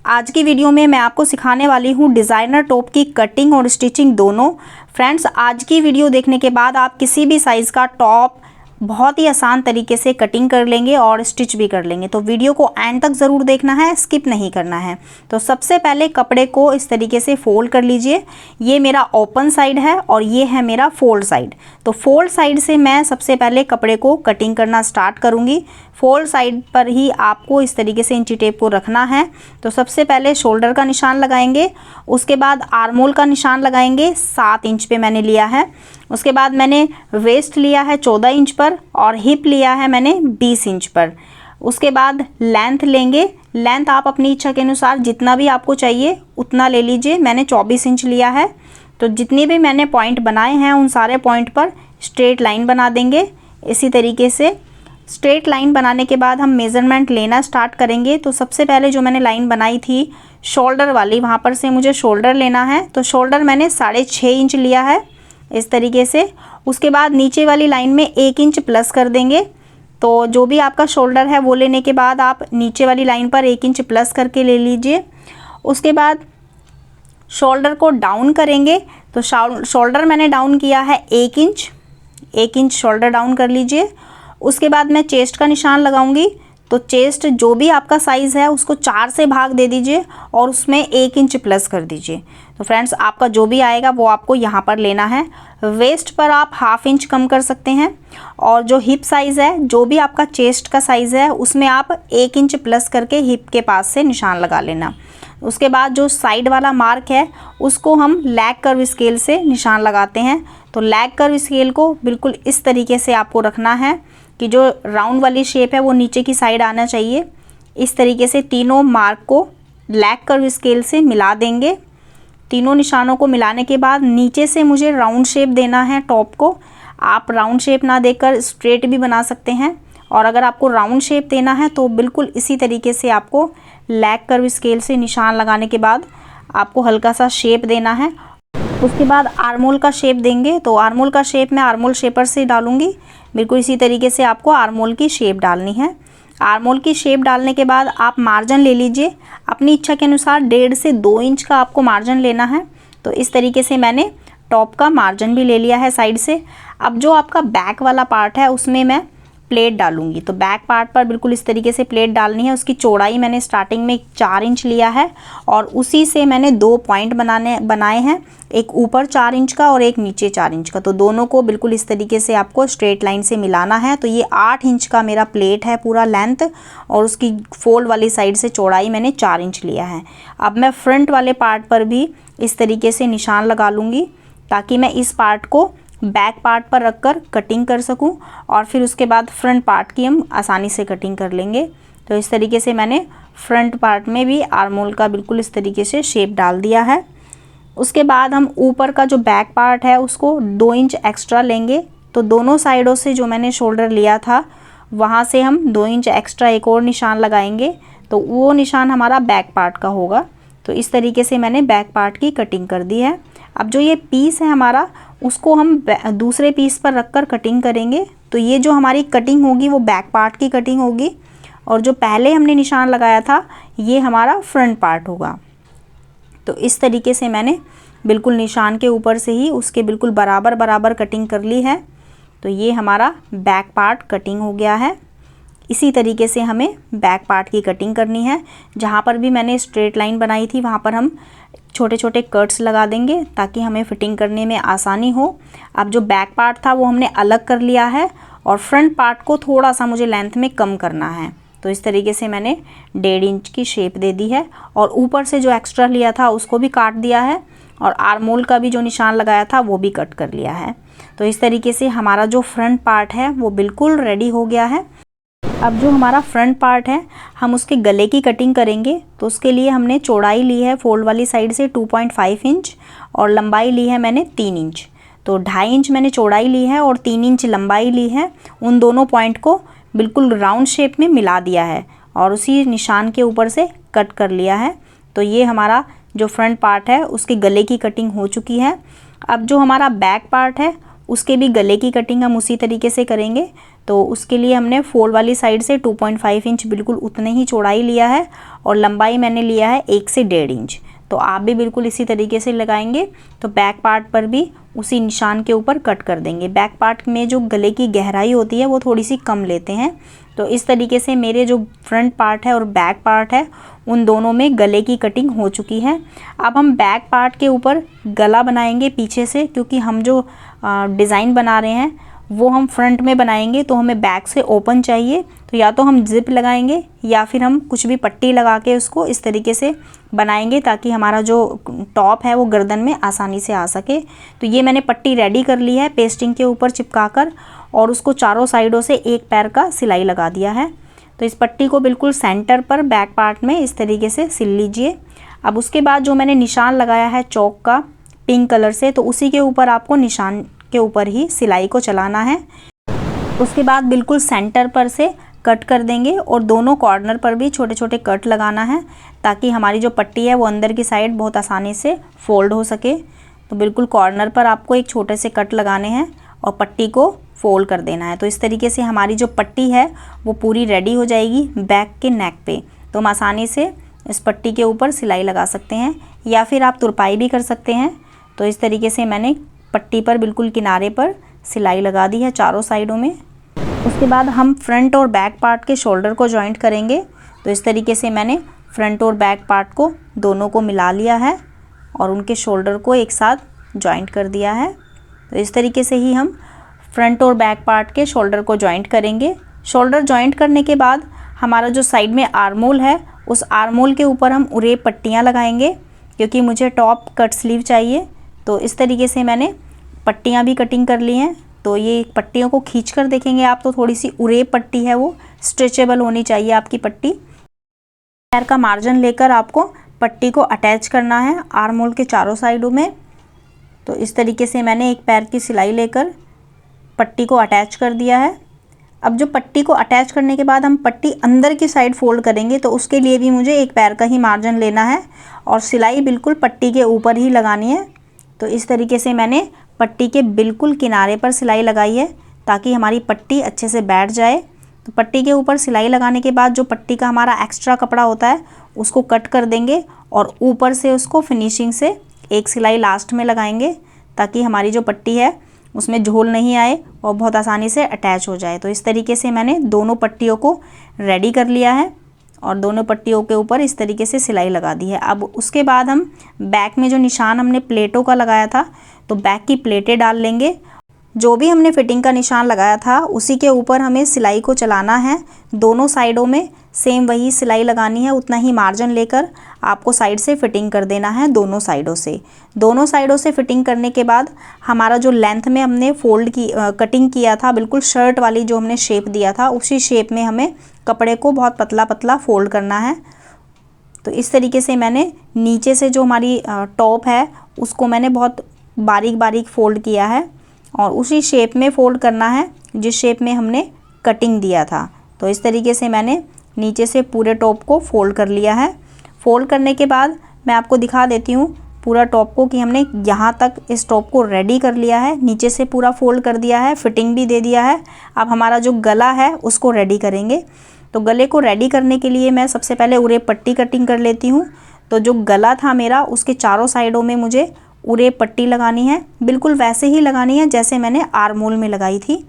आज की वीडियो में मैं आपको सिखाने वाली हूँ डिज़ाइनर टॉप की कटिंग और स्टिचिंग दोनों। फ्रेंड्स, आज की वीडियो देखने के बाद आप किसी भी साइज़ का टॉप बहुत ही आसान तरीके से कटिंग कर लेंगे और स्टिच भी कर लेंगे। तो वीडियो को एंड तक ज़रूर देखना है, स्किप नहीं करना है। तो सबसे पहले कपड़े को इस तरीके से फोल्ड कर लीजिए। ये मेरा ओपन साइड है और ये है मेरा फोल्ड साइड। तो फोल्ड साइड से मैं सबसे पहले कपड़े को कटिंग करना स्टार्ट करूँगी। फोल्ड साइड पर ही आपको इस तरीके से इंची टेप को रखना है। तो सबसे पहले शोल्डर का निशान लगाएंगे, उसके बाद आर्मोल का निशान लगाएंगे, 7 इंच पे मैंने लिया है। उसके बाद मैंने वेस्ट लिया है 14 इंच पर और हिप लिया है मैंने 20 इंच पर। उसके बाद लेंथ लेंगे। लेंथ आप अपनी इच्छा के अनुसार जितना भी आपको चाहिए उतना ले लीजिए। मैंने 24 इंच लिया है। तो जितने भी मैंने पॉइंट बनाए हैं उन सारे पॉइंट पर स्ट्रेट लाइन बना देंगे। इसी तरीके से स्ट्रेट लाइन बनाने के बाद हम मेज़रमेंट लेना स्टार्ट करेंगे। तो सबसे पहले जो मैंने लाइन बनाई थी शोल्डर वाली, वहाँ पर से मुझे शोल्डर लेना है। तो शोल्डर मैंने 6.5 इंच लिया है इस तरीके से। उसके बाद नीचे वाली लाइन में 1 इंच प्लस कर देंगे। तो जो भी आपका शोल्डर है वो लेने के बाद आप नीचे वाली लाइन पर 1 इंच प्लस करके ले लीजिए। उसके बाद शोल्डर को डाउन करेंगे। तो शोल्डर मैंने डाउन किया है 1 इंच शोल्डर डाउन कर लीजिए। उसके बाद मैं चेस्ट का निशान लगाऊंगी। तो चेस्ट जो भी आपका साइज़ है उसको 4 से भाग दे दीजिए और उसमें 1 इंच प्लस कर दीजिए। तो फ्रेंड्स, आपका जो भी आएगा वो आपको यहाँ पर लेना है। वेस्ट पर आप 1/2 इंच कम कर सकते हैं। और जो हिप साइज़ है, जो भी आपका चेस्ट का साइज़ है उसमें आप 1 इंच प्लस करके हिप के पास से निशान लगा लेना। उसके बाद जो साइड वाला मार्क है उसको हम लैग कर्व स्केल से निशान लगाते हैं। तो लैग कर्व स्केल को बिल्कुल इस तरीके से आपको रखना है कि जो राउंड वाली शेप है वो नीचे की साइड आना चाहिए। इस तरीके से तीनों मार्क को लैग कर्व स्केल से मिला देंगे। तीनों निशानों को मिलाने के बाद नीचे से मुझे राउंड शेप देना है टॉप को। आप राउंड शेप ना देकर स्ट्रेट भी बना सकते हैं, और अगर आपको राउंड शेप देना है तो बिल्कुल इसी तरीके से आपको लैग कर्व स्केल से निशान लगाने के बाद आपको हल्का सा शेप देना है। उसके बाद आर्मोल का शेप देंगे। तो आर्मोल का शेप मैं आर्मोल शेपर से डालूंगी। बिल्कुल इसी तरीके से आपको आर्मोल की शेप डालनी है। आर्मोल की शेप डालने के बाद आप मार्जिन ले लीजिए अपनी इच्छा के अनुसार। 1.5 से 2 इंच का आपको मार्जिन लेना है। तो इस तरीके से मैंने टॉप का मार्जिन भी ले लिया है साइड से। अब जो आपका बैक वाला पार्ट है उसमें मैं प्लेट डालूंगी। तो बैक पार्ट पर बिल्कुल इस तरीके से प्लेट डालनी है। उसकी चौड़ाई मैंने स्टार्टिंग में 4 इंच लिया है और उसी से मैंने 2 पॉइंट बनाए हैं, एक ऊपर 4 इंच का और एक नीचे 4 इंच का। तो दोनों को बिल्कुल इस तरीके से आपको स्ट्रेट लाइन से मिलाना है। तो ये 8 इंच का मेरा प्लेट है पूरा लेंथ, और उसकी फोल्ड वाली साइड से चौड़ाई मैंने 4 इंच लिया है। अब मैं फ्रंट वाले पार्ट पर भी इस तरीके से निशान लगा लूँगी ताकि मैं इस पार्ट को बैक पार्ट पर रखकर कटिंग कर सकूं, और फिर उसके बाद फ्रंट पार्ट की हम आसानी से कटिंग कर लेंगे। तो इस तरीके से मैंने फ्रंट पार्ट में भी आर्मोल का बिल्कुल इस तरीके से शेप डाल दिया है। उसके बाद हम ऊपर का जो बैक पार्ट है उसको 2 इंच एक्स्ट्रा लेंगे। तो दोनों साइडों से जो मैंने शोल्डर लिया था वहाँ से हम 2 इंच एक्स्ट्रा एक और निशान लगाएंगे। तो वो निशान हमारा बैक पार्ट का होगा। तो इस तरीके से मैंने बैक पार्ट की कटिंग कर दी है। अब जो ये पीस है हमारा उसको हम दूसरे पीस पर रखकर कटिंग करेंगे। तो ये जो हमारी कटिंग होगी वो बैक पार्ट की कटिंग होगी, और जो पहले हमने निशान लगाया था ये हमारा फ्रंट पार्ट होगा। तो इस तरीके से मैंने बिल्कुल निशान के ऊपर से ही उसके बिल्कुल बराबर बराबर कटिंग कर ली है। तो ये हमारा बैक पार्ट कटिंग हो गया है। इसी तरीके से हमें बैक पार्ट की कटिंग करनी है। जहाँ पर भी मैंने स्ट्रेट लाइन बनाई थी वहाँ पर हम छोटे छोटे कट्स लगा देंगे ताकि हमें फिटिंग करने में आसानी हो। अब जो बैक पार्ट था वो हमने अलग कर लिया है, और फ्रंट पार्ट को थोड़ा सा मुझे लेंथ में कम करना है। तो इस तरीके से मैंने 1.5 इंच की शेप दे दी है, और ऊपर से जो एक्स्ट्रा लिया था उसको भी काट दिया है, और आर्मोल का भी जो निशान लगाया था वो भी कट कर लिया है। तो इस तरीके से हमारा जो फ्रंट पार्ट है वो बिल्कुल रेडी हो गया है। अब जो हमारा फ्रंट पार्ट है हम उसके गले की कटिंग करेंगे। तो उसके लिए हमने चौड़ाई ली है फोल्ड वाली साइड से 2.5 इंच, और लंबाई ली है मैंने 3 इंच। तो 2.5 इंच मैंने चौड़ाई ली है और 3 इंच लंबाई ली है। उन दोनों पॉइंट को बिल्कुल राउंड शेप में मिला दिया है और उसी निशान के ऊपर से कट कर लिया है। तो ये हमारा जो फ्रंट पार्ट है उसके गले की कटिंग हो चुकी है। अब जो हमारा बैक पार्ट है उसके भी गले की कटिंग हम उसी तरीके से करेंगे। तो उसके लिए हमने फोल्ड वाली साइड से 2.5 इंच बिल्कुल उतने ही चौड़ाई लिया है और लंबाई मैंने लिया है 1 से 1.5 इंच। तो आप भी बिल्कुल इसी तरीके से लगाएंगे। तो बैक पार्ट पर भी उसी निशान के ऊपर कट कर देंगे। बैक पार्ट में जो गले की गहराई होती है वो थोड़ी सी कम लेते हैं। तो इस तरीके से मेरे जो फ्रंट पार्ट है और बैक पार्ट है उन दोनों में गले की कटिंग हो चुकी है। अब हम बैक पार्ट के ऊपर गला बनाएंगे पीछे से, क्योंकि हम जो डिज़ाइन बना रहे हैं वो हम फ्रंट में बनाएंगे तो हमें बैक से ओपन चाहिए। तो या तो हम जिप लगाएंगे या फिर हम कुछ भी पट्टी लगा के उसको इस तरीके से बनाएंगे ताकि हमारा जो टॉप है वो गर्दन में आसानी से आ सके। तो ये मैंने पट्टी रेडी कर ली है पेस्टिंग के ऊपर चिपकाकर और उसको चारों साइडों से एक पैर का सिलाई लगा दिया है। तो इस पट्टी को बिल्कुल सेंटर पर बैक पार्ट में इस तरीके से सिल लीजिए। अब उसके बाद जो मैंने निशान लगाया है चौक का पिंक कलर से, तो उसी के ऊपर आपको निशान के ऊपर ही सिलाई को चलाना है। उसके बाद बिल्कुल सेंटर पर से कट कर देंगे और दोनों कॉर्नर पर भी छोटे छोटे कट लगाना है ताकि हमारी जो पट्टी है वो अंदर की साइड बहुत आसानी से फोल्ड हो सके। तो बिल्कुल कॉर्नर पर आपको एक छोटे से कट लगाने हैं और पट्टी को फोल्ड कर देना है। तो इस तरीके से हमारी जो पट्टी है वो पूरी रेडी हो जाएगी बैक के नेक पे। तो हम आसानी से इस पट्टी के ऊपर सिलाई लगा सकते हैं या फिर आप तुरपाई भी कर सकते हैं। तो इस तरीके से मैंने पट्टी पर बिल्कुल किनारे पर सिलाई लगा दी है चारों साइडों में। उसके बाद हम फ्रंट और बैक पार्ट के शोल्डर को जॉइंट करेंगे। तो इस तरीके से मैंने फ्रंट और बैक पार्ट को दोनों को मिला लिया है और उनके शोल्डर को एक साथ जॉइंट कर दिया है। तो इस तरीके से ही हम फ्रंट और बैक पार्ट के शोल्डर को जॉइंट करेंगे। शोल्डर जॉइंट करने के बाद हमारा जो साइड में आर्मोल है उस आर्मोल के ऊपर हम उरेप पट्टियाँ लगाएंगे क्योंकि मुझे टॉप कट स्लीव चाहिए। तो इस तरीके से मैंने पट्टियाँ भी कटिंग कर ली हैं। तो ये पट्टियों को खींच कर देखेंगे आप तो थोड़ी सी उरेप पट्टी है, वो स्ट्रेचेबल होनी चाहिए आपकी पट्टी। पैर का मार्जिन लेकर आपको पट्टी को अटैच करना है आर्मोल के चारों साइडों में। तो इस तरीके से मैंने एक पैर की सिलाई लेकर पट्टी को अटैच कर दिया है। अब जो पट्टी को अटैच करने के बाद हम पट्टी अंदर की साइड फोल्ड करेंगे तो उसके लिए भी मुझे एक पैर का ही मार्जिन लेना है और सिलाई बिल्कुल पट्टी के ऊपर ही लगानी है। तो इस तरीके से मैंने पट्टी के बिल्कुल किनारे पर सिलाई लगाई है ताकि हमारी पट्टी अच्छे से बैठ जाए। तो पट्टी के ऊपर सिलाई लगाने के बाद जो पट्टी का हमारा एक्स्ट्रा कपड़ा होता है उसको कट कर देंगे और ऊपर से उसको फिनिशिंग से एक सिलाई लास्ट में लगाएंगे ताकि हमारी जो पट्टी है उसमें झोल नहीं आए और बहुत आसानी से अटैच हो जाए। तो इस तरीके से मैंने दोनों पट्टियों को रेडी कर लिया है और दोनों पट्टियों के ऊपर इस तरीके से सिलाई लगा दी है। अब उसके बाद हम बैक में जो निशान हमने प्लेटों का लगाया था तो बैक की प्लेटें डाल लेंगे। जो भी हमने फिटिंग का निशान लगाया था उसी के ऊपर हमें सिलाई को चलाना है। दोनों साइडों में सेम वही सिलाई लगानी है, उतना ही मार्जिन लेकर आपको साइड से फिटिंग कर देना है दोनों साइडों से। दोनों साइडों से फिटिंग करने के बाद हमारा जो लेंथ में हमने फोल्ड की कटिंग किया था बिल्कुल शर्ट वाली जो हमने शेप दिया था उसी शेप में हमें कपड़े को बहुत पतला पतला फोल्ड करना है। तो इस तरीके से मैंने नीचे से जो हमारी टॉप है उसको मैंने बहुत बारीक बारीक फोल्ड किया है और उसी शेप में फोल्ड करना है जिस शेप में हमने कटिंग दिया था। तो इस तरीके से मैंने नीचे से पूरे टॉप को फोल्ड कर लिया है। फोल्ड करने के बाद मैं आपको दिखा देती हूँ पूरा टॉप को कि हमने यहाँ तक इस टॉप को रेडी कर लिया है। नीचे से पूरा फोल्ड कर दिया है, फिटिंग भी दे दिया है। अब हमारा जो गला है उसको रेडी करेंगे। तो गले को रेडी करने के लिए मैं सबसे पहले उरेप पट्टी कटिंग कर लेती हूँ। तो जो गला था मेरा उसके चारों साइडों में मुझे उरेप पट्टी लगानी है, बिल्कुल वैसे ही लगानी है जैसे मैंने आर्मोल में लगाई थी।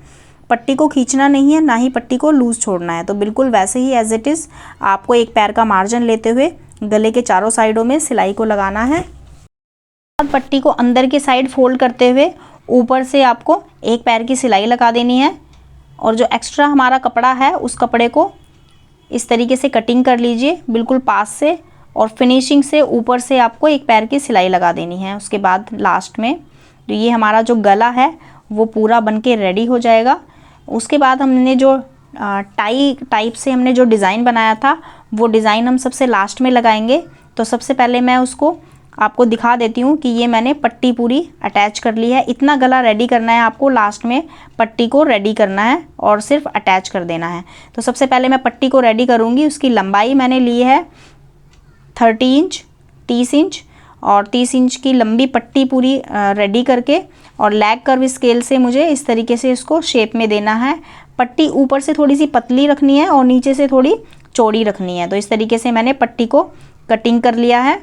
पट्टी को खींचना नहीं है, ना ही पट्टी को लूज़ छोड़ना है। तो बिल्कुल वैसे ही एज इट इज़ आपको एक पैर का मार्जिन लेते हुए गले के चारों साइडों में सिलाई को लगाना है। पट्टी को अंदर की साइड फोल्ड करते हुए ऊपर से आपको एक पैर की सिलाई लगा देनी है और जो एक्स्ट्रा हमारा कपड़ा है उस कपड़े को इस तरीके से कटिंग कर लीजिए बिल्कुल पास से और फिनिशिंग से ऊपर से आपको एक पैर की सिलाई लगा देनी है। उसके बाद लास्ट में तो ये हमारा जो गला है वो पूरा बन के रेडी हो जाएगा। उसके बाद हमने जो टाई टाइप से हमने जो डिज़ाइन बनाया था वो डिज़ाइन हम सबसे लास्ट में लगाएंगे। तो सबसे पहले मैं उसको आपको दिखा देती हूँ कि ये मैंने पट्टी पूरी अटैच कर ली है। इतना गला रेडी करना है आपको, लास्ट में पट्टी को रेडी करना है और सिर्फ अटैच कर देना है। तो सबसे पहले मैं पट्टी को रेडी करूँगी। उसकी लंबाई मैंने ली है 30 इंच 30 इंच और 30 इंच की लंबी पट्टी पूरी रेडी करके और लेग कर्व स्केल से मुझे इस तरीके से इसको शेप में देना है। पट्टी ऊपर से थोड़ी सी पतली रखनी है और नीचे से थोड़ी चौड़ी रखनी है। तो इस तरीके से मैंने पट्टी को कटिंग कर लिया है।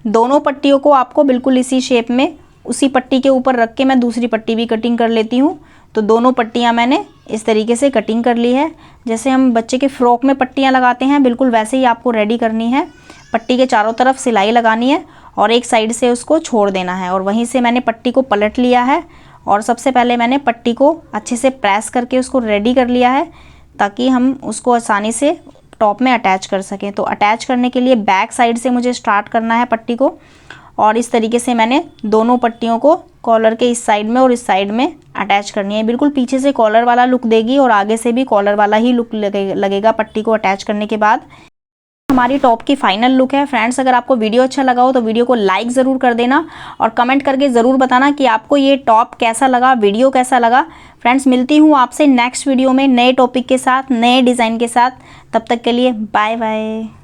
दोनों पट्टियों को आपको बिल्कुल इसी शेप में उसी पट्टी के ऊपर रख के मैं दूसरी पट्टी भी कटिंग कर लेती हूँ। तो दोनों पट्टियाँ मैंने इस तरीके से कटिंग कर ली है। जैसे हम बच्चे के फ्रॉक में पट्टियाँ लगाते हैं बिल्कुल वैसे ही आपको रेडी करनी है। पट्टी के चारों तरफ सिलाई लगानी है और एक साइड से उसको छोड़ देना है और वहीं से मैंने पट्टी को पलट लिया है और सबसे पहले मैंने पट्टी को अच्छे से प्रेस करके उसको रेडी कर लिया है ताकि हम उसको आसानी से टॉप में अटैच कर सकें। तो अटैच करने के लिए बैक साइड से मुझे स्टार्ट करना है पट्टी को और इस तरीके से मैंने दोनों पट्टियों को कॉलर के इस साइड में और इस साइड में अटैच करनी है। बिल्कुल पीछे से कॉलर वाला लुक देगी और आगे से भी कॉलर वाला ही लुक लगेगा पट्टी को अटैच करने के बाद। हमारी टॉप की फाइनल लुक है। फ्रेंड्स, अगर आपको वीडियो अच्छा लगा हो तो वीडियो को लाइक ज़रूर कर देना और कमेंट करके ज़रूर बताना कि आपको ये टॉप कैसा लगा, वीडियो कैसा लगा। फ्रेंड्स, मिलती हूँ आपसे नेक्स्ट वीडियो में नए टॉपिक के साथ, नए डिज़ाइन के साथ। तब तक के लिए बाय बाय।